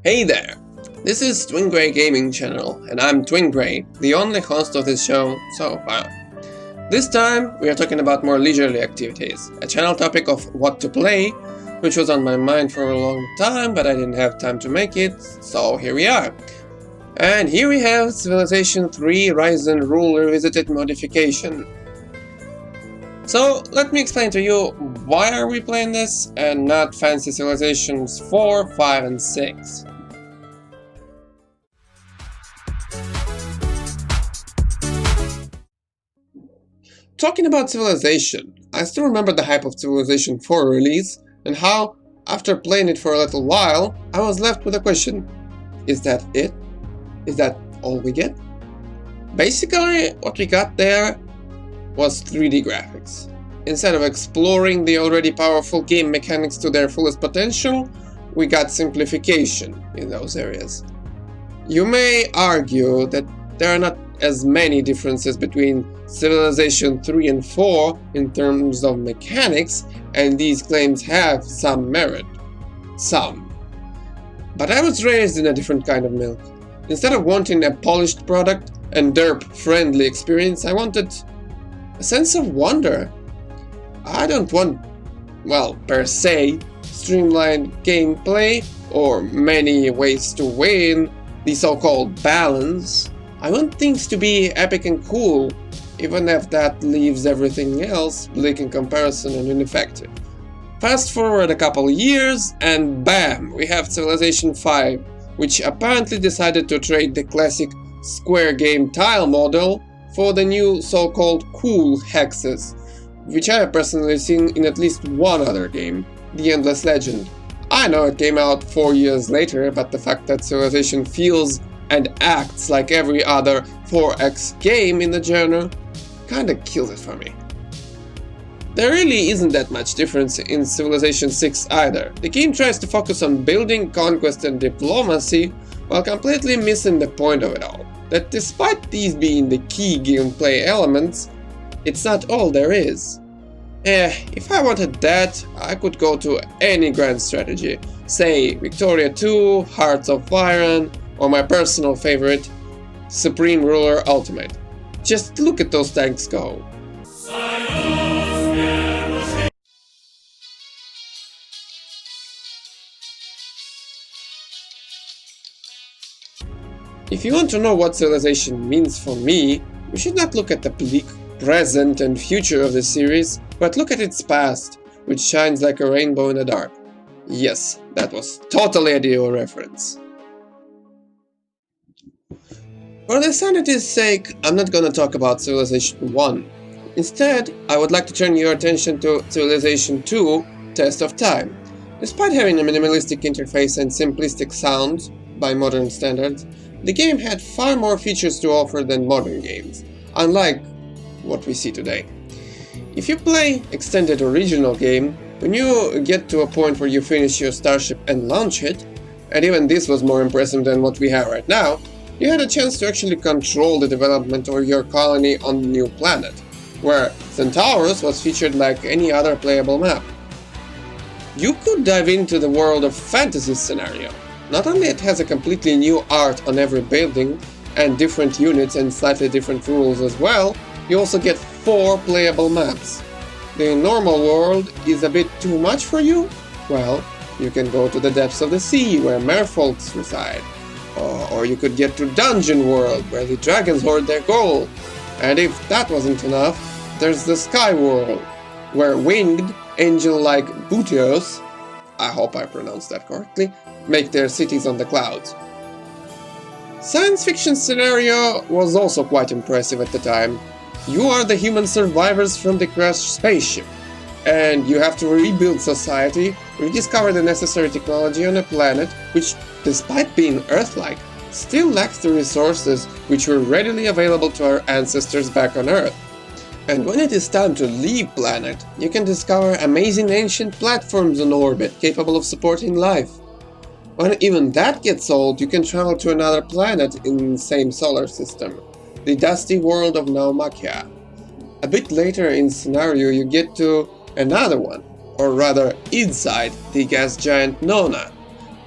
Hey there! This is Twin Grey Gaming Channel, and I'm Twin Grey, the only host of this show so far. This time, we are talking about more leisurely activities, a channel topic of what to play, which was on my mind for a long time, but I didn't have time to make it, so here we are. And here we have Civilization 3 Rise and Rule Revisited Modification. So, let me explain to you why are we playing this and not fancy Civilizations 4, 5 and 6. Talking about Civilization, I still remember the hype of Civilization 4 release and how, after playing it for a little while, I was left with a question. Is that it? Is that all we get? Basically, what we got there was 3D graphics. Instead of exploring the already powerful game mechanics to their fullest potential, we got simplification in those areas. You may argue that there are not as many differences between Civilization 3 and 4 in terms of mechanics, and these claims have some merit. Some. But I was raised in a different kind of milk. Instead of wanting a polished product and derp-friendly experience, I wanted a sense of wonder. I don't want, well, per se, streamlined gameplay or many ways to win, the so-called balance. I want things to be epic and cool, even if that leaves everything else bleak in comparison and ineffective. Fast forward a couple years and bam, we have Civilization 5, which apparently decided to trade the classic square game tile model for the new so-called cool hexes, which I have personally seen in at least one other game, The Endless Legend. I know it came out 4 years later, but the fact that Civilization feels and acts like every other 4X game in the genre kinda kills it for me. There really isn't that much difference in Civilization 6 either. The game tries to focus on building, conquest and diplomacy, while completely missing the point of it all. That despite these being the key gameplay elements, it's not all there is. If I wanted that, I could go to any grand strategy, say Victoria 2, Hearts of Iron, or my personal favorite, Supreme Ruler Ultimate. Just look at those tanks go. If you want to know what Civilization means for me, you should not look at the bleak present and future of the series, but look at its past, which shines like a rainbow in the dark. Yes, that was totally a Dio reference. For the sanity's sake, I'm not gonna talk about Civilization 1. Instead, I would like to turn your attention to Civilization 2, Test of Time. Despite having a minimalistic interface and simplistic sounds, by modern standards, the game had far more features to offer than modern games, unlike what we see today. If you play Extended Original Game, when you get to a point where you finish your starship and launch it, and even this was more impressive than what we have right now, you had a chance to actually control the development of your colony on the new planet, where Centauri was featured like any other playable map. You could dive into the world of fantasy scenario. Not only it has a completely new art on every building, and different units and slightly different rules as well, you also get 4 playable maps. The normal world is a bit too much for you? Well, you can go to the depths of the sea where merfolks reside. Or you could get to Dungeon World, where the dragons hoard their gold. And if that wasn't enough, there's the Sky World, where winged, angel-like Butios, I hope I pronounced that correctly, make their cities on the clouds. Science fiction scenario was also quite impressive at the time. You are the human survivors from the crashed spaceship, and you have to rebuild society, rediscover the necessary technology on a planet which, despite being Earth-like, still lacks the resources which were readily available to our ancestors back on Earth. And when it is time to leave planet, you can discover amazing ancient platforms on orbit capable of supporting life. When even that gets old, you can travel to another planet in the same solar system, the dusty world of Naumachia. A bit later in scenario you get to another one, or rather inside the gas giant Nona,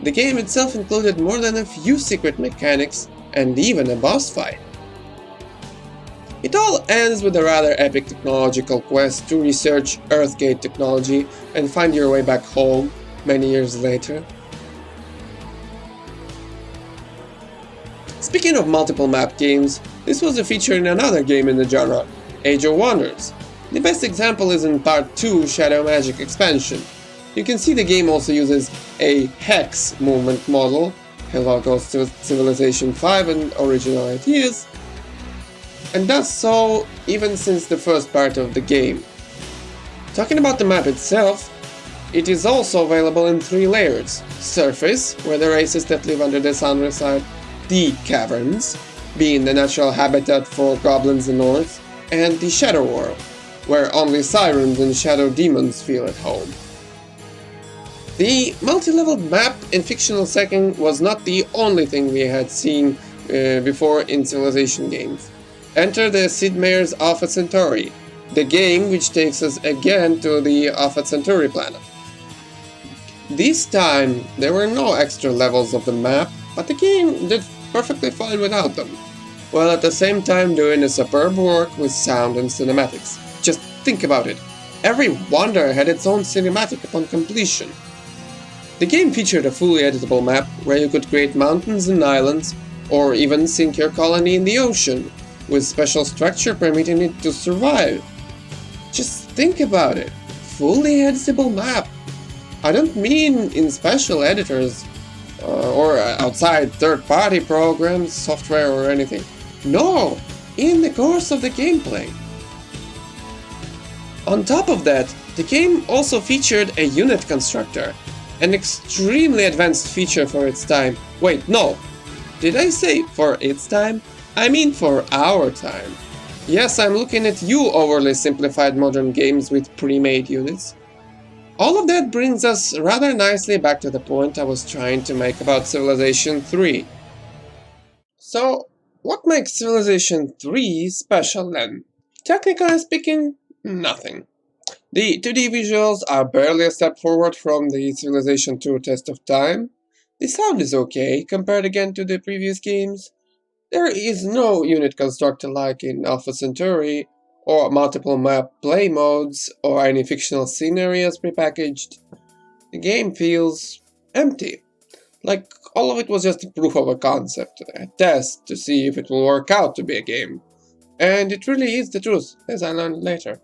The game itself included more than a few secret mechanics and even a boss fight. It all ends with a rather epic technological quest to research Earthgate technology and find your way back home many years later. Speaking of multiple map games, this was a feature in another game in the genre, Age of Wonders. The best example is in Part 2 Shadow Magic expansion. You can see the game also uses a hex movement model, hello goes to Civilization 5 and original ideas, and does so even since the first part of the game. Talking about the map itself, it is also available in 3 layers: surface, where the races that live under the sun reside, the caverns, being the natural habitat for goblins in North, and the shadow world, where only sirens and shadow demons feel at home. The multi-leveled map in fictional setting was not the only thing we had seen before in Civilization games. Enter the Sid Meier's Alpha Centauri, the game which takes us again to the Alpha Centauri planet. This time there were no extra levels of the map, but the game did perfectly fine without them, while at the same time doing a superb work with sound and cinematics. Just think about it, every wonder had its own cinematic upon completion. The game featured a fully editable map where you could create mountains and islands, or even sink your colony in the ocean, with special structure permitting it to survive. Just think about it, fully editable map. I don't mean in special editors, or outside third-party programs, software or anything. No, in the course of the gameplay. On top of that, the game also featured a unit constructor, an extremely advanced feature for its time. Wait, no, did I say for its time? I mean for our time. Yes, I'm looking at you, overly simplified modern games with pre-made units. All of that brings us rather nicely back to the point I was trying to make about Civilization 3. So, what makes Civilization 3 special then? Technically speaking, nothing. The 2D visuals are barely a step forward from the Civilization 2 test of time. The sound is okay compared again to the previous games. There is no unit constructor like in Alpha Centauri, or multiple map play modes, or any fictional scenarios prepackaged. The game feels empty. Like all of it was just a proof of a concept, a test to see if it will work out to be a game. And it really is the truth, as I learned later.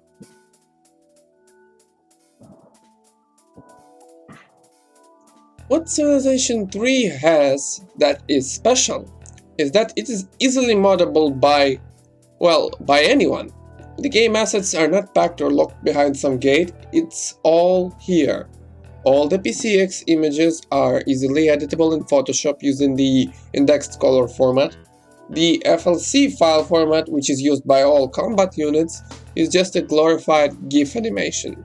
What Civilization 3 has that is special is that it is easily moddable by anyone. The game assets are not packed or locked behind some gate, it's all here. All the PCX images are easily editable in Photoshop using the indexed color format. The FLC file format, which is used by all combat units, is just a glorified GIF animation.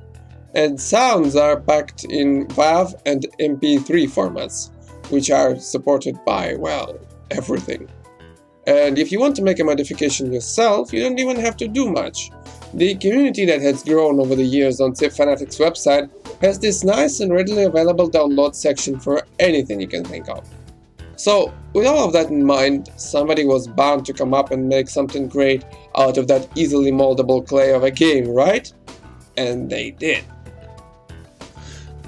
And sounds are packed in WAV and MP3 formats, which are supported by, everything. And if you want to make a modification yourself, you don't even have to do much. The community that has grown over the years on Fanatics website has this nice and readily available download section for anything you can think of. So, with all of that in mind, somebody was bound to come up and make something great out of that easily moldable clay of a game, right? And they did.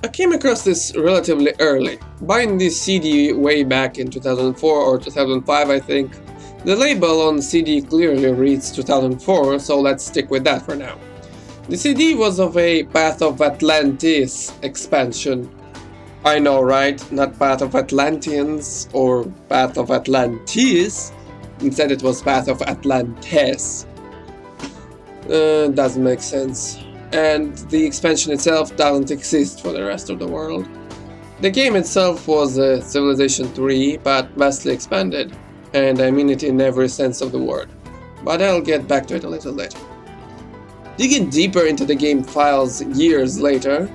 I came across this relatively early, buying this CD way back in 2004 or 2005 I think. The label on CD clearly reads 2004, so let's stick with that for now. The CD was of a Path of Atlantis expansion. I know, right? Not Path of Atlanteans or Path of Atlantis. Instead it was Path of Atlantis. Doesn't make sense. And the expansion itself doesn't exist for the rest of the world. The game itself was Civilization 3, but vastly expanded, and I mean it in every sense of the word. But I'll get back to it a little later. Digging deeper into the game files years later,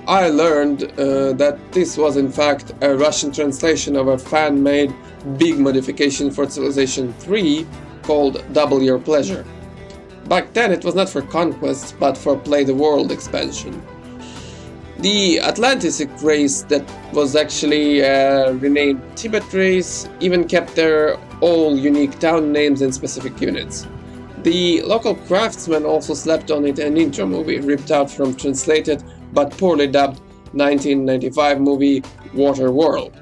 I learned that this was in fact a Russian translation of a fan-made big modification for Civilization 3 called Double Your Pleasure. Back then it was not for Conquest, but for Play the World expansion. The Atlantic race that was actually renamed Tibet race even kept their all unique town names and specific units. The local craftsmen also slapped on it an intro movie ripped out from translated but poorly dubbed 1995 movie Waterworld.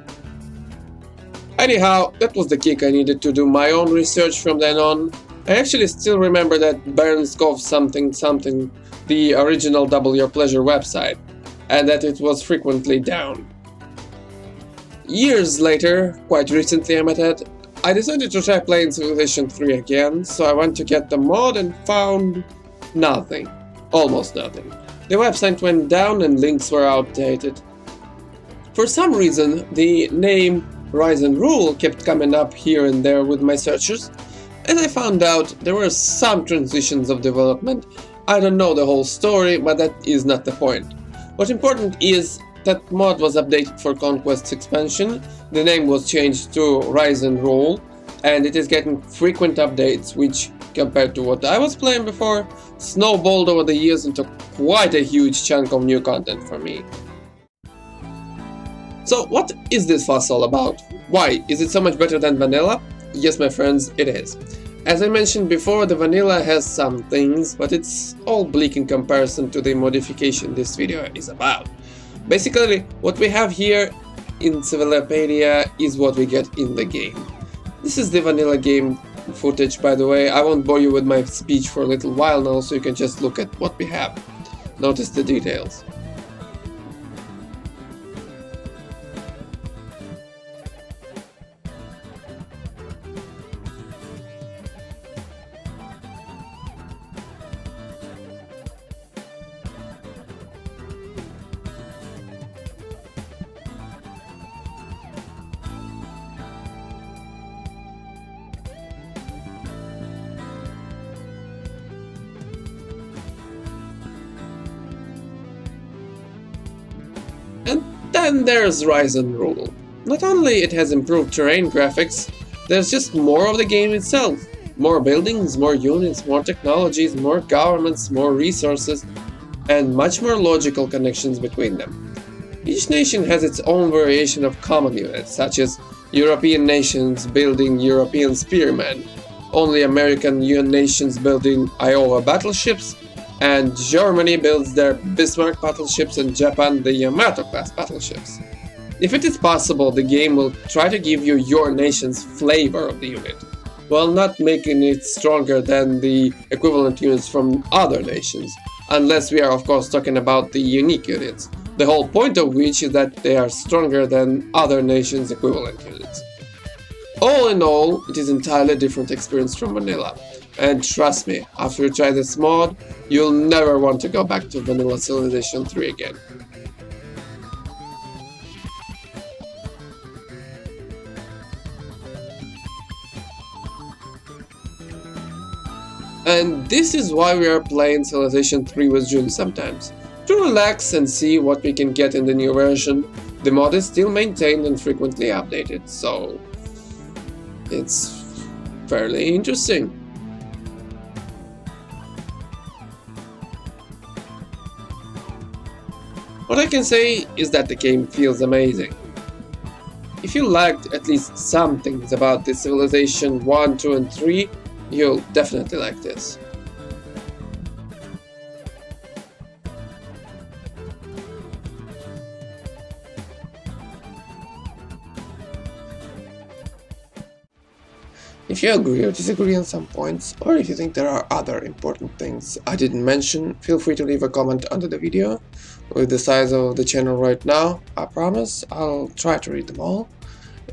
Anyhow, that was the kick I needed to do my own research from then on. I actually still remember that Baronskov something, the original Double Your Pleasure website, and that it was frequently down. Years later, quite recently I might add, I decided to try playing Civilization 3 again, so I went to get the mod and found nothing. Almost nothing. The website went down and links were outdated. For some reason, the name Rise and Rule kept coming up here and there with my searches. As I found out, there were some transitions of development. I don't know the whole story, but that is not the point. What's important is that mod was updated for Conquest's expansion, the name was changed to Rise and Rule, and it is getting frequent updates, which, compared to what I was playing before, snowballed over the years into quite a huge chunk of new content for me. So what is this fuss all about? Why? Is it so much better than vanilla? Yes, my friends, it is. As I mentioned before, the vanilla has some things, but it's all bleak in comparison to the modification this video is about. Basically, what we have here in Civilopedia is what we get in the game. This is the vanilla game footage, by the way. I won't bore you with my speech for a little while now, so you can just look at what we have. Notice the details. And then there's Rise and Rule. Not only it has improved terrain graphics, there's just more of the game itself. More buildings, more units, more technologies, more governments, more resources, and much more logical connections between them. Each nation has its own variation of common units, such as European nations building European spearmen, only American nations building Iowa battleships, and Germany builds their Bismarck battleships and Japan the Yamato-class battleships. If it is possible, the game will try to give you your nation's flavor of the unit, while not making it stronger than the equivalent units from other nations, unless we are of course talking about the unique units, the whole point of which is that they are stronger than other nations' equivalent units. All in all, it is an entirely different experience from vanilla. And trust me, after you try this mod, you'll never want to go back to vanilla Civilization 3 again. And this is why we are playing Civilization 3 with June sometimes. To relax and see what we can get in the new version. The mod is still maintained and frequently updated, so it's fairly interesting. What I can say is that the game feels amazing. If you liked at least some things about the Civilization 1, 2 and 3, you'll definitely like this. If you agree or disagree on some points, or if you think there are other important things I didn't mention, feel free to leave a comment under the video. With the size of the channel right now, I promise I'll try to read them all.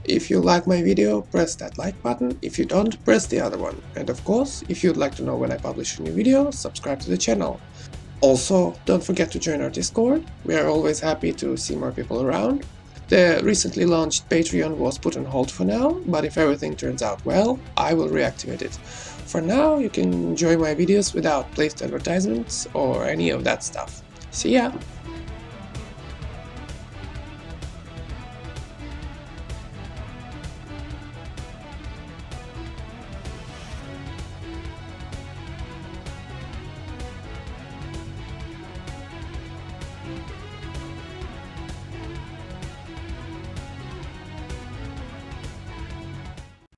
If you like my video, press that like button. If you don't, press the other one. And of course, if you'd like to know when I publish a new video, subscribe to the channel. Also, don't forget to join our Discord. We are always happy to see more people around. The recently launched Patreon was put on hold for now, but if everything turns out well, I will reactivate it. For now, you can enjoy my videos without placed advertisements or any of that stuff. See ya!